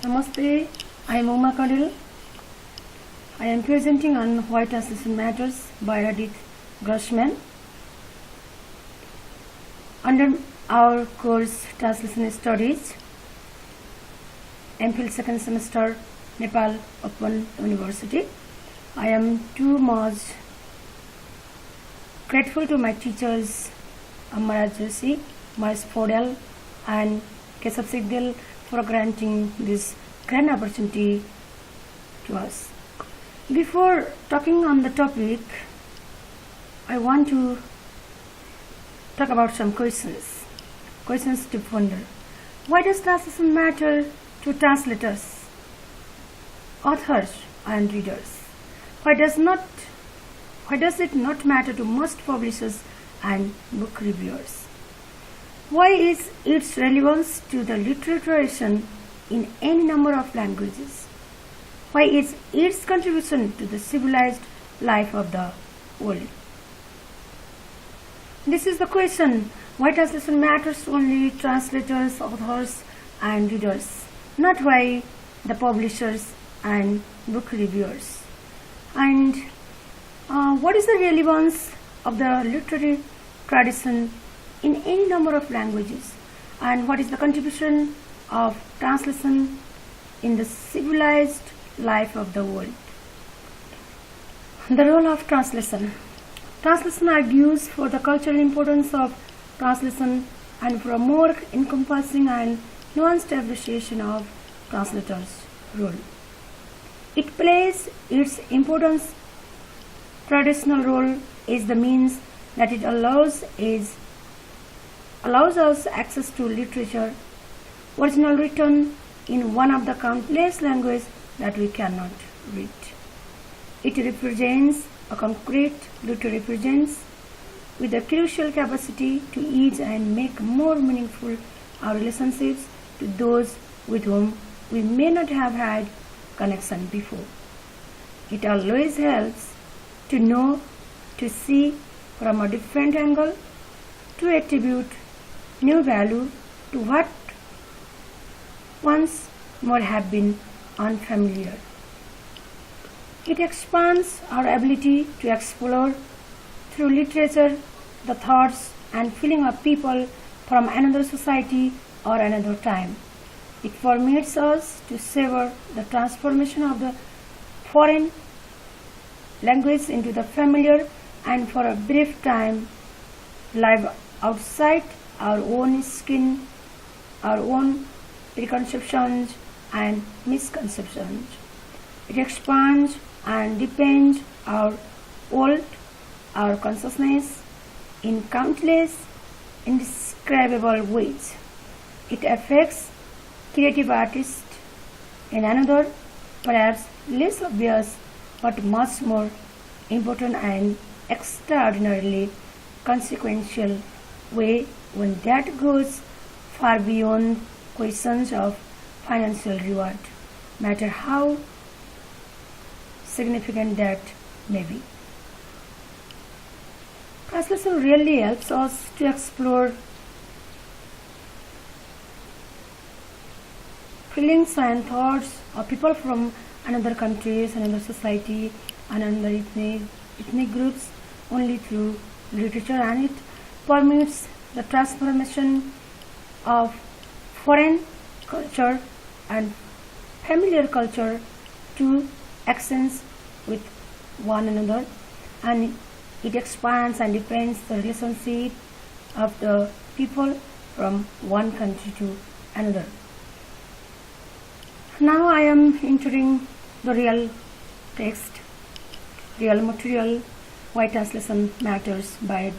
Namaste, I am Kandel. I am presenting on Why Translation Matters by Edith, Grossman. Under our course Translation Studies, MPhil second semester, Nepal Open University, I am too much grateful to my teachers Amara Joshi, Mahesh Fodel and Keshav Sigdel for granting this grand opportunity to us. Before talking on the topic, I want to talk about some questions to ponder. Why does translation matter to translators, authors and readers? Why does it not matter to most publishers and book reviewers? Why is its relevance to the literature in any number of languages? Why is its contribution to the civilized life of the world? This is the question why translation matters to only translators, authors and readers, not why the publishers and book reviewers. And what is the relevance of the literary tradition in any number of languages, and what is the contribution of translation in the civilized life of the world? The role of translation. Translation argues for the cultural importance of translation and for a more encompassing and nuanced appreciation of translators' role. It plays its importance traditional role is the means that it allows us access to literature, original written in one of the countless languages that we cannot read. It represents a concrete literary presence with a crucial capacity to ease and make more meaningful our relationships to those with whom we may not have had connection before. It always helps to know, to see from a different angle, to attribute new value to what once more have been unfamiliar. It expands our ability to explore through literature the thoughts and feelings of people from another society or another time. It permits us to savor the transformation of the foreign language into the familiar and for a brief time live outside our own skin, our own preconceptions and misconceptions. It expands and deepens our world, our consciousness in countless indescribable ways. It affects creative artists in another, perhaps less obvious but much more important and extraordinarily consequential way, when that goes far beyond questions of financial reward, matter how significant that may be. Translation really helps us to explore feelings and thoughts of people from another countries, another society, and another ethnic groups only through literature, and it permits the transformation of foreign culture and familiar culture to accents with one another, and it expands and deepens the relationship of the people from one country to another. Now I am entering the real text, real material, Why Translation Matters by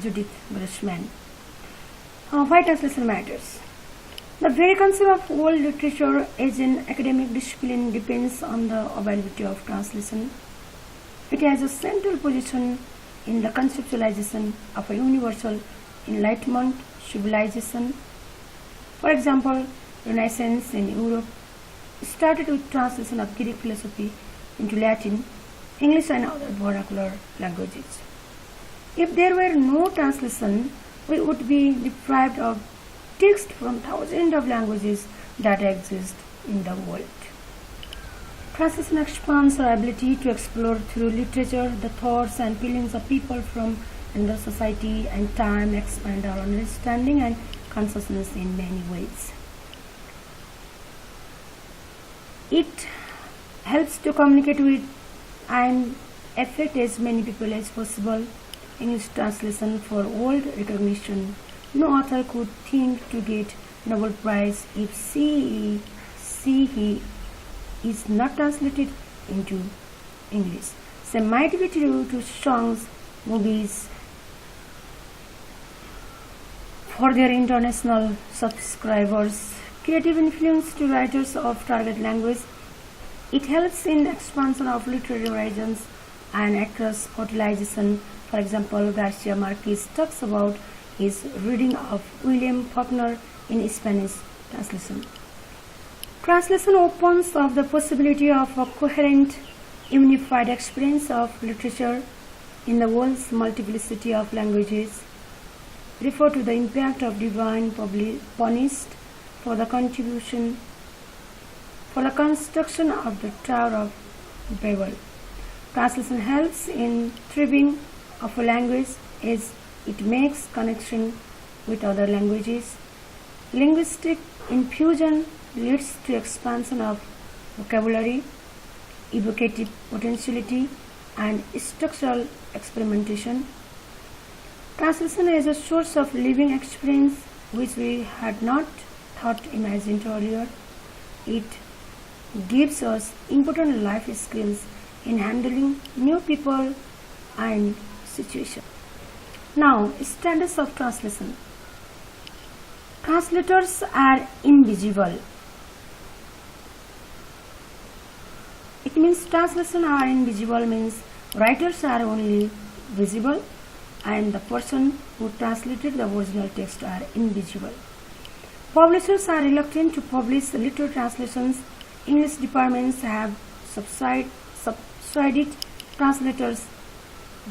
Edith Grossman. Why translation matters? The very concept of world literature as an academic discipline depends on the availability of translation. It has a central position in the conceptualization of a universal Enlightenment civilization. For example, Renaissance in Europe started with translation of Greek philosophy into Latin, English and other vernacular languages. If there were no translation, we would be deprived of text from thousands of languages that exist in the world. Translation expands our ability to explore through literature the thoughts and feelings of people from another society and time, expand our understanding and consciousness in many ways. It helps to communicate with and affect as many people as possible. English translation for world recognition. No author could think to get Nobel Prize if he is not translated into English. Same might be true to songs, movies, for their international subscribers. Creative influence to writers of target language. It helps in expansion of literary horizons and across fertilization. For example, Garcia Marquez talks about his reading of William Faulkner in Spanish translation. Translation opens up the possibility of a coherent, unified experience of literature in the world's multiplicity of languages. Refer to the impact of divine punished for the contribution for the construction of the Tower of Babel. Translation helps in thriving of a language as it makes connection with other languages. Linguistic infusion leads to expansion of vocabulary, evocative potentiality, and structural experimentation. Translation is a source of living experience which we had not thought imagined earlier. It gives us important life skills in handling new people and situations. Now, status of translation. Translators are invisible. It means translation are invisible means writers are only visible and the person who translated the original text are invisible. Publishers are reluctant to publish literary translations. English departments have subsidized translators,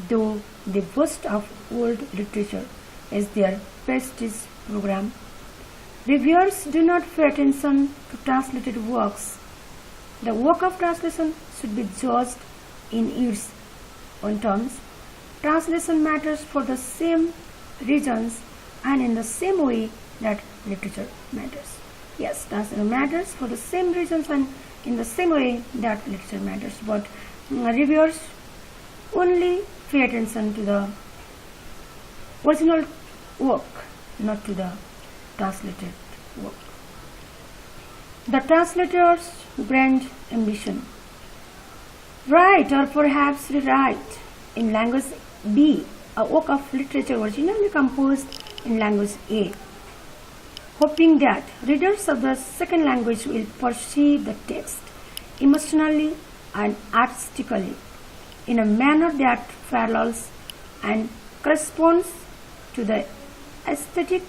though they boast of world literature as their prestige program. Reviewers do not pay attention to translated works. The work of translation should be judged in its own terms. Translation matters for the same reasons and in the same way that literature matters. Yes, translation matters for the same reasons and in the same way that literature matters. But reviewers only pay attention to the original work, not to the translated work. The translator's grand ambition. Write or perhaps rewrite in language B a work of literature originally composed in language A, hoping that readers of the second language will perceive the text emotionally and artistically in a manner that parallels and corresponds to the aesthetic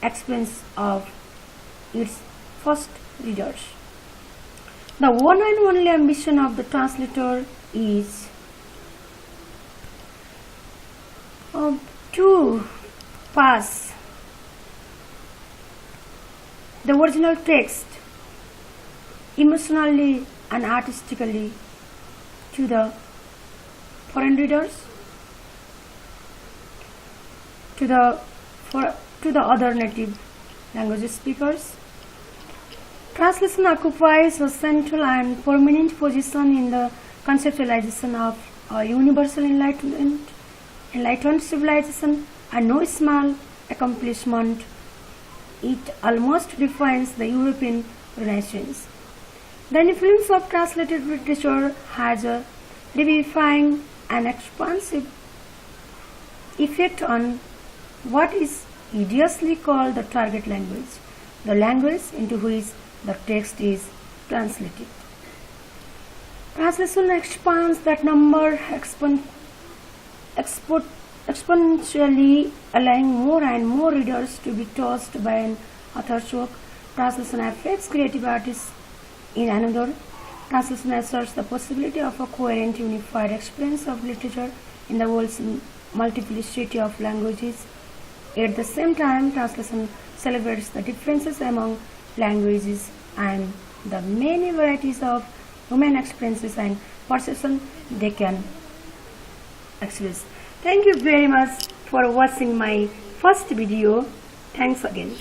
experience of its first readers. The one and only ambition of the translator is to pass the original text emotionally and artistically to the foreign readers, to the other native language speakers. Translation occupies a central and permanent position in the conceptualization of a universal enlightened civilization, and no small accomplishment. It almost defines the European Renaissance. The influence of translated literature has a revivifying and expansive effect on what is hideously called the target language, the language into which the text is translated. Translation expands that number exponentially, allowing more and more readers to be touched by an author's work. Translation affects creative artists in another. Translation asserts the possibility of a coherent, unified experience of literature in the world's multiplicity of languages. At the same time, translation celebrates the differences among languages and the many varieties of human experiences and perception they can express. Thank you very much for watching my first video. Thanks again.